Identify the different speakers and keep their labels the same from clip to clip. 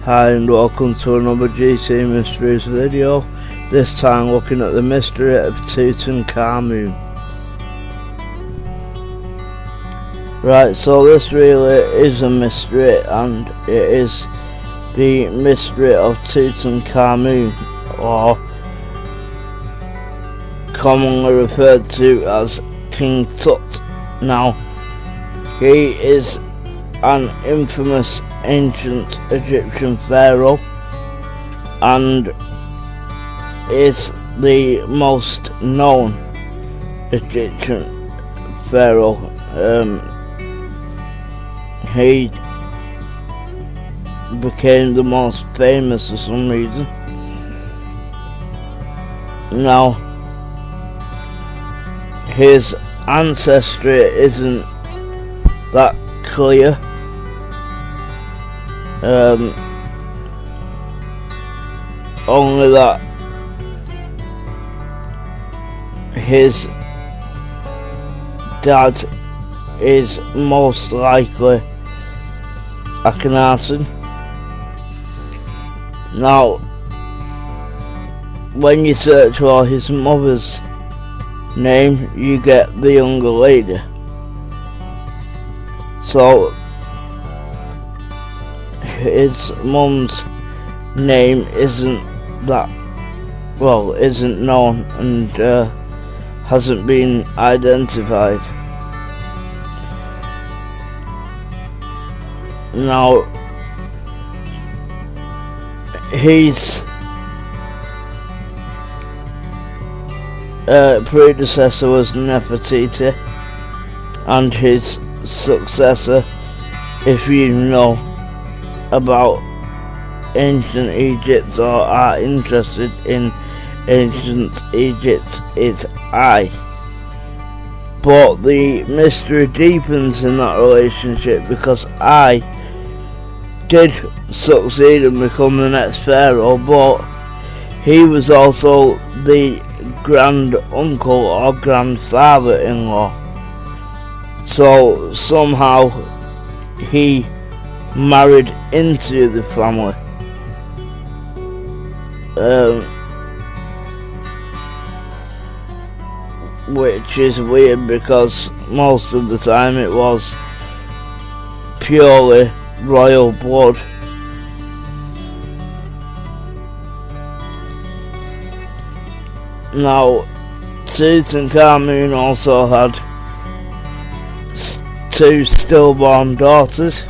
Speaker 1: Hi and welcome to another GC Mysteries video, this time looking at the Mystery of Tutankhamun. Right, so this really is a mystery, and it is the Mystery of Tutankhamun, or commonly referred to as King Tut. Now, he is an infamous ancient Egyptian pharaoh and is the most known Egyptian pharaoh. He became the most famous for some reason. Now, his ancestry isn't that clear. Only that his dad is most likely Akhenaten. Now, when you search for his mother's name, you get the younger lady. So his mum's name isn't known and hasn't been identified. Now, his predecessor was Nefertiti, and his successor, if you know about ancient Egypt or are interested in ancient Egypt, is I. But the mystery deepens in that relationship because I did succeed and become the next pharaoh, but he was also the grand uncle or grandfather-in-law. So somehow he married into the family, which is weird because most of the time it was purely royal blood. Now, Tutankhamun also had two stillborn daughters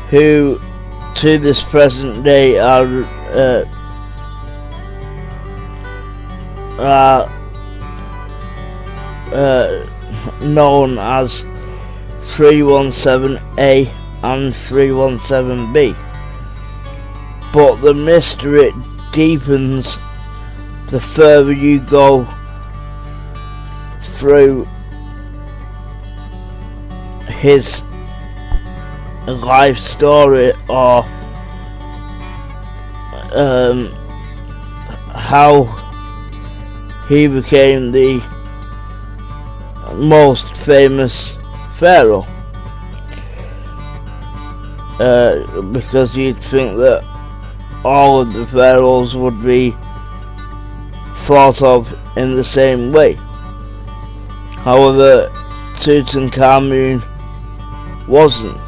Speaker 1: who to this present day are known as 317A and 317B. But the mystery deepens the further you go through his life story, or how he became the most famous pharaoh, because you'd think that all of the pharaohs would be thought of in the same way. However, Tutankhamun wasn't.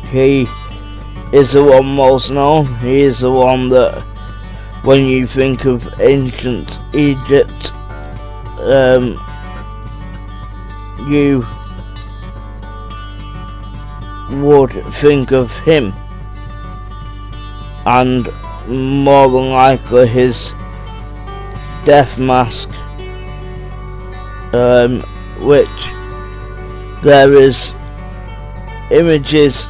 Speaker 1: He is the one most known. He is the one that, when you think of ancient Egypt, you would think of him, and more than likely his death mask, which there is images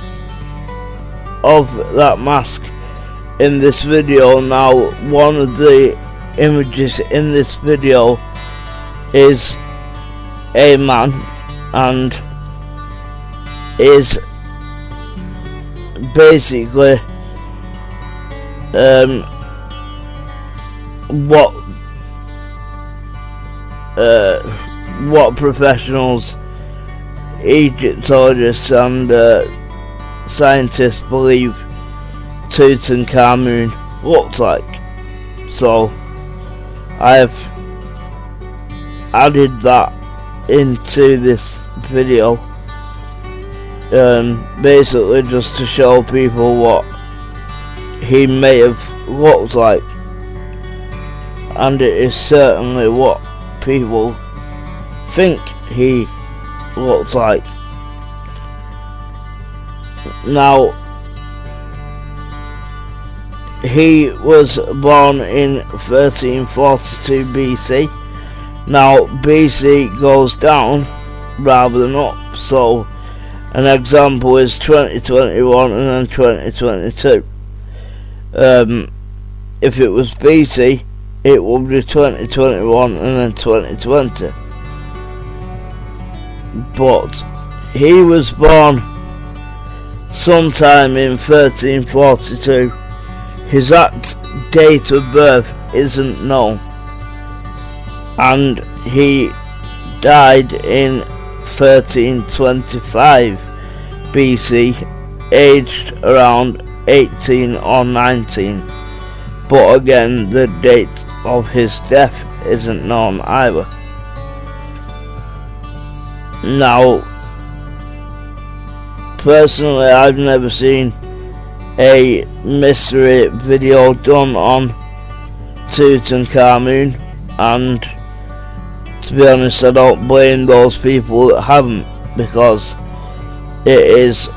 Speaker 1: of that mask in this video. Now, one of the images in this video is a man and is basically what professionals, Egyptologists and scientists believe Tutankhamun looked like. So I have added that into this video, basically just to show people what he may have looked like, and it is certainly what people think he looked like. Now, he was born in 1342 BC. Now, BC goes down rather than up, so an example is 2021 and then 2022. If it was BC, it would be 2021 and then 2020. But he was born sometime in 1342. His exact date of birth isn't known, and he died in 1325 BC, aged around 18 or 19, but again the date of his death isn't known either. Now, personally, I've never seen a mystery video done on Tutankhamun, and to be honest, I don't blame those people that haven't, because it is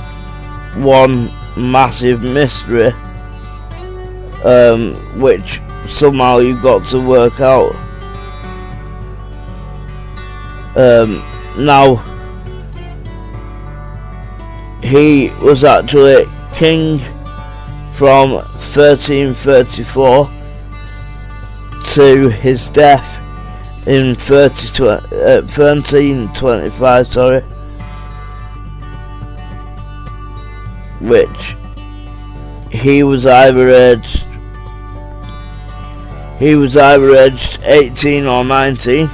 Speaker 1: one massive mystery, which somehow you've got to work out. Now, he was actually king from 1334 to his death in 1325, which he was either aged 18 or 19,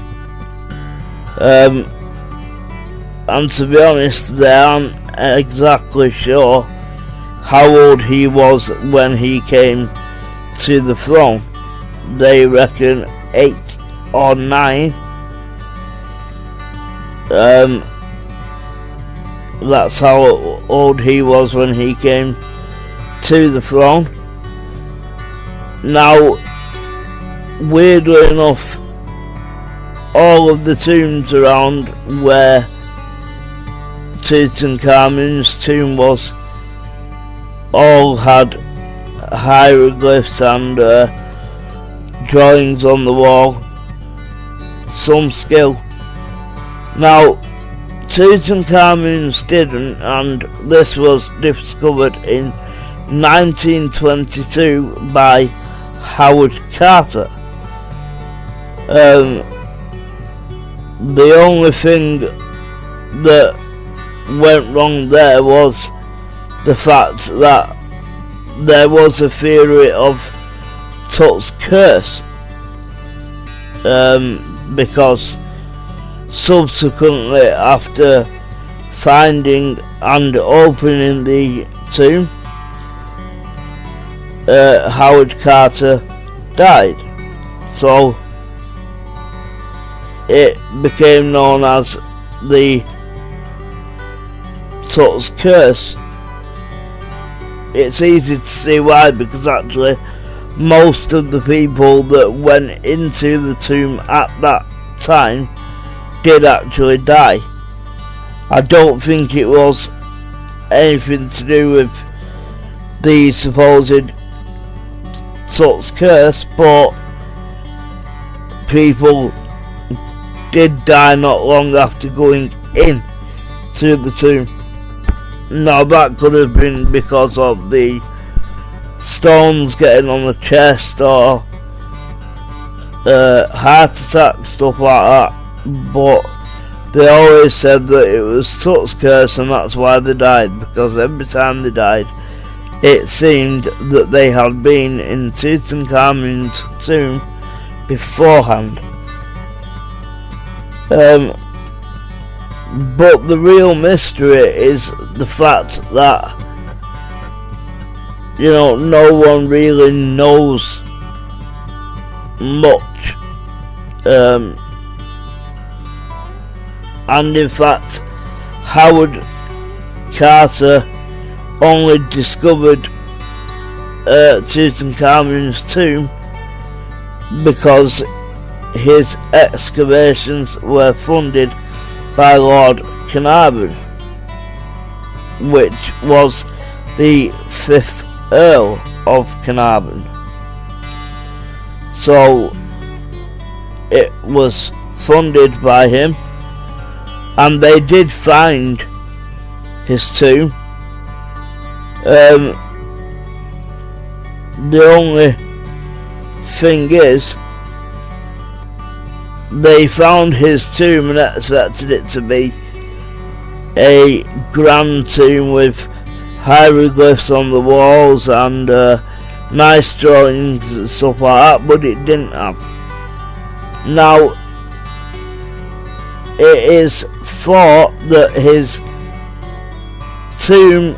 Speaker 1: and to be honest, they aren't exactly sure how old he was when he came to the throne. They reckon 8 or 9. That's how old he was when he came to the throne. Now, weirdly enough, all of the tombs around where Tutankhamun's tomb was all had hieroglyphs and drawings on the wall. Some skill. Now, Tutankhamun's didn't, and this was discovered in 1922 by Howard Carter. The only thing that went wrong there was the fact that there was a theory of Tut's curse, because subsequently, after finding and opening the tomb, Howard Carter died, so it became known as the Tut's curse. It's easy to see why, because actually most of the people that went into the tomb at that time did actually die. I don't think it was anything to do with the supposed Tut's curse, but people did die not long after going in to the tomb. Now, that could have been because of the stones getting on the chest or heart attack, stuff like that, but they always said that it was Tut's curse and that's why they died, because every time they died it seemed that they had been in Tutankhamun's tomb beforehand. But the real mystery is the fact that no one really knows much. And in fact, Howard Carter only discovered Tutankhamun's tomb because his excavations were funded by Lord Carnarvon, which was the 5th Earl of Carnarvon. So it was funded by him, and they did find his tomb. The only thing is, they found his tomb and expected it to be a grand tomb with hieroglyphs on the walls and nice drawings and stuff like that, but it didn't have. Now, it is thought that his tomb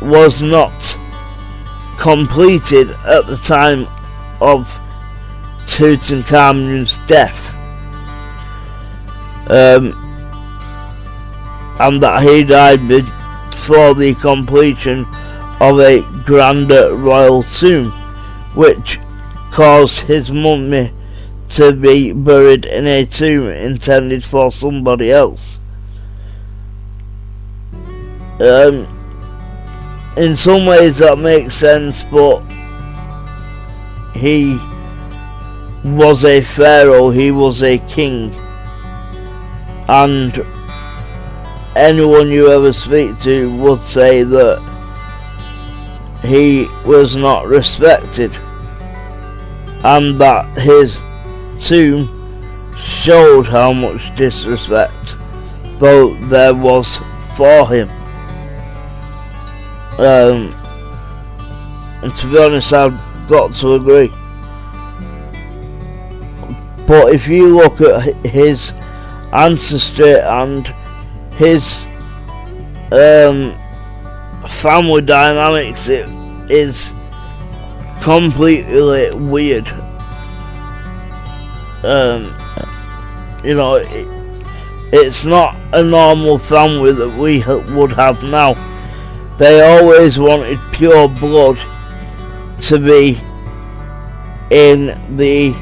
Speaker 1: was not completed at the time of Tutankhamun's death, and that he died before the completion of a grander royal tomb, which caused his mummy to be buried in a tomb intended for somebody else. In some ways that makes sense, but he was a pharaoh, he was a king, and anyone you ever speak to would say that he was not respected, and that his tomb showed how much disrespect though there was for him. And to be honest, I've got to agree. But if you look at his ancestry and his family dynamics, it is completely weird. It's not a normal family that we would have now. They always wanted pure blood to be in the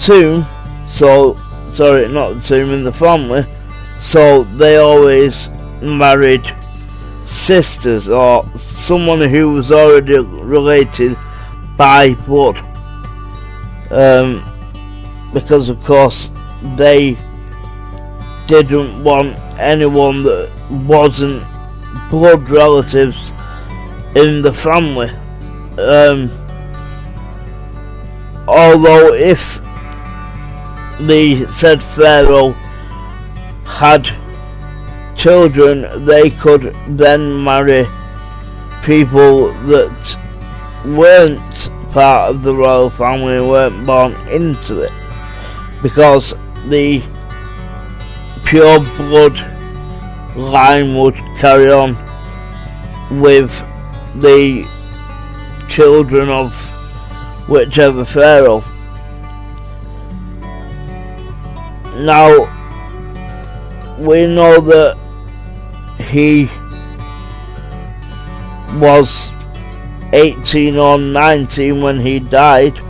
Speaker 1: tomb, in the family, so they always married sisters or someone who was already related by blood, because of course they didn't want anyone that wasn't blood relatives in the family. Although if the said pharaoh had children, they could then marry people that weren't part of the royal family and weren't born into it, because the pure blood line would carry on with the children of whichever pharaoh. Now, we know that he was 18 or 19 when he died,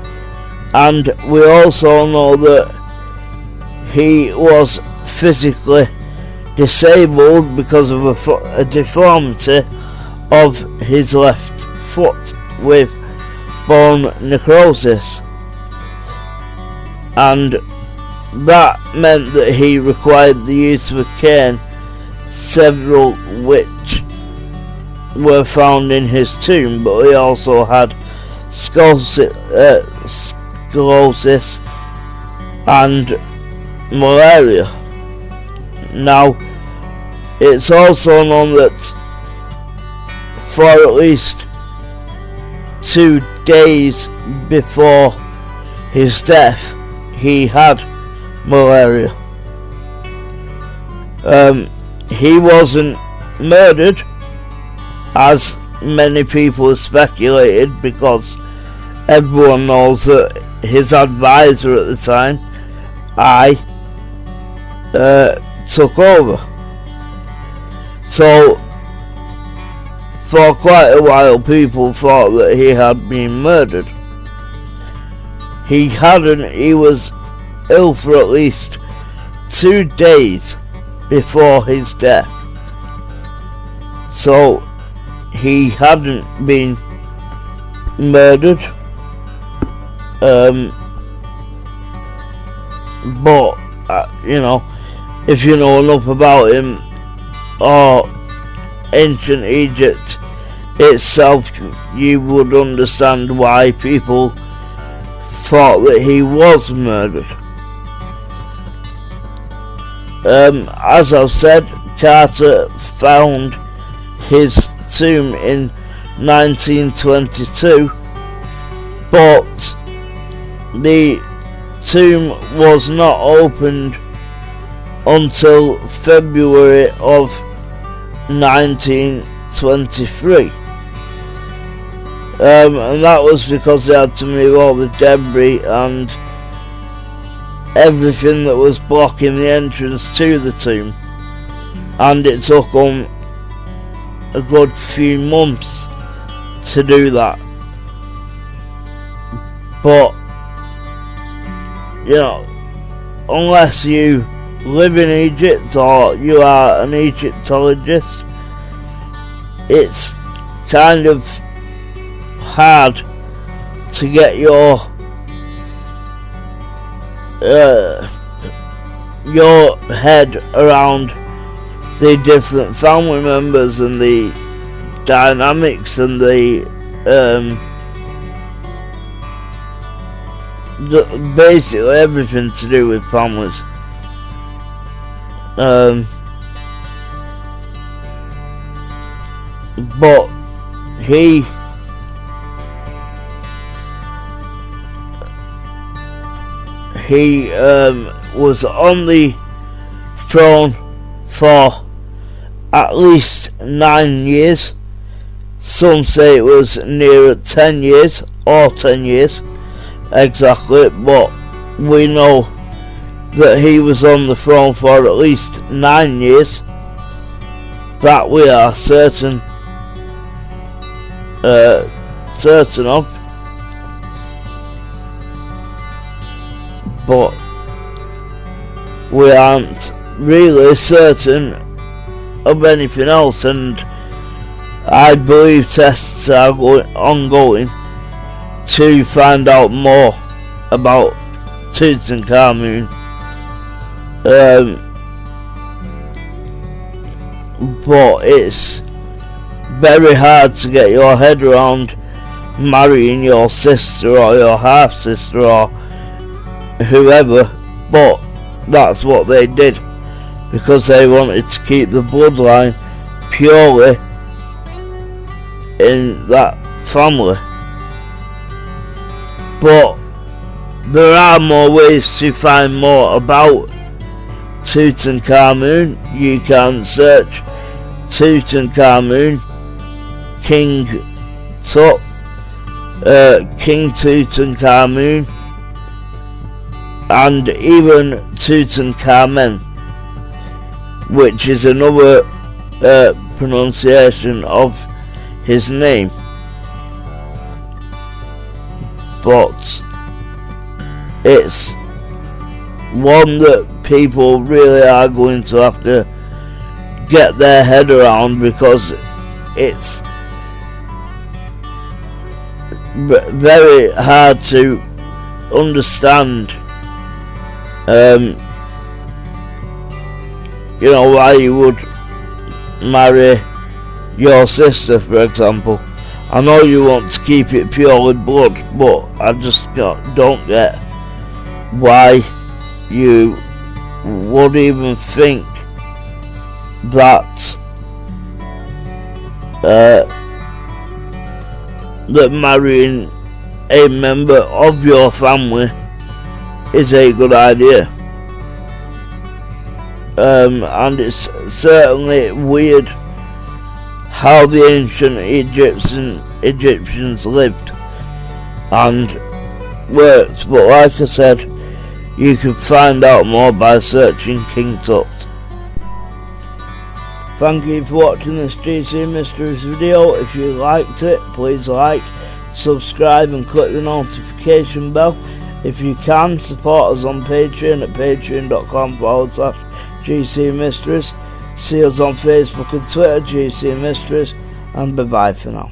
Speaker 1: and we also know that he was physically disabled because of a deformity of his left foot with bone necrosis, and that meant that he required the use of a cane, several which were found in his tomb, but he also had sclerosis and malaria. Now, it's also known that for at least 2 days before his death, he had malaria. He wasn't murdered, as many people have speculated, because everyone knows that his advisor at the time, took over. So for quite a while people thought that he had been murdered. He hadn't. He was ill for at least 2 days before his death. So he hadn't been murdered. But if you know enough about him or ancient Egypt itself, you would understand why people thought that he was murdered. As I've said, Carter found his tomb in 1922, but the tomb was not opened until February of 1923. And that was because they had to move all the debris and everything that was blocking the entrance to the tomb, and it took them a good few months to do that. But unless you live in Egypt or you are an Egyptologist, it's kind of hard to get your head around the different family members and the dynamics and the basically everything to do with families. But he was on the throne for at least 9 years. Some say it was near 10 years or 10 years exactly, but we know that he was on the throne for at least 9 years. That we are certain of. But we aren't really certain of anything else, and I believe tests are ongoing to find out more about Tutankhamun. But it's very hard to get your head around marrying your sister or your half sister or whoever, but that's what they did because they wanted to keep the bloodline purely in that family. But there are more ways to find more about Tutankhamun. You can search Tutankhamun, King Tut, King Tutankhamun, and even Tutankhamun, which is another pronunciation of his name. But it's one that people really are going to have to get their head around because it's very hard to understand why you would marry your sister, for example. I know you want to keep it purely blood, but I just don't get why you would even think that that marrying a member of your family is a good idea. And it's certainly weird how the ancient Egyptians lived and worked, but like I said, you can find out more by searching King Tut. Thank you for watching this GC Mysteries video. If you liked it, please like, subscribe and click the notification bell. If you can, support us on Patreon at patreon.com/GC Mysteries. See us on Facebook and Twitter, GC Mysteries, and bye bye for now.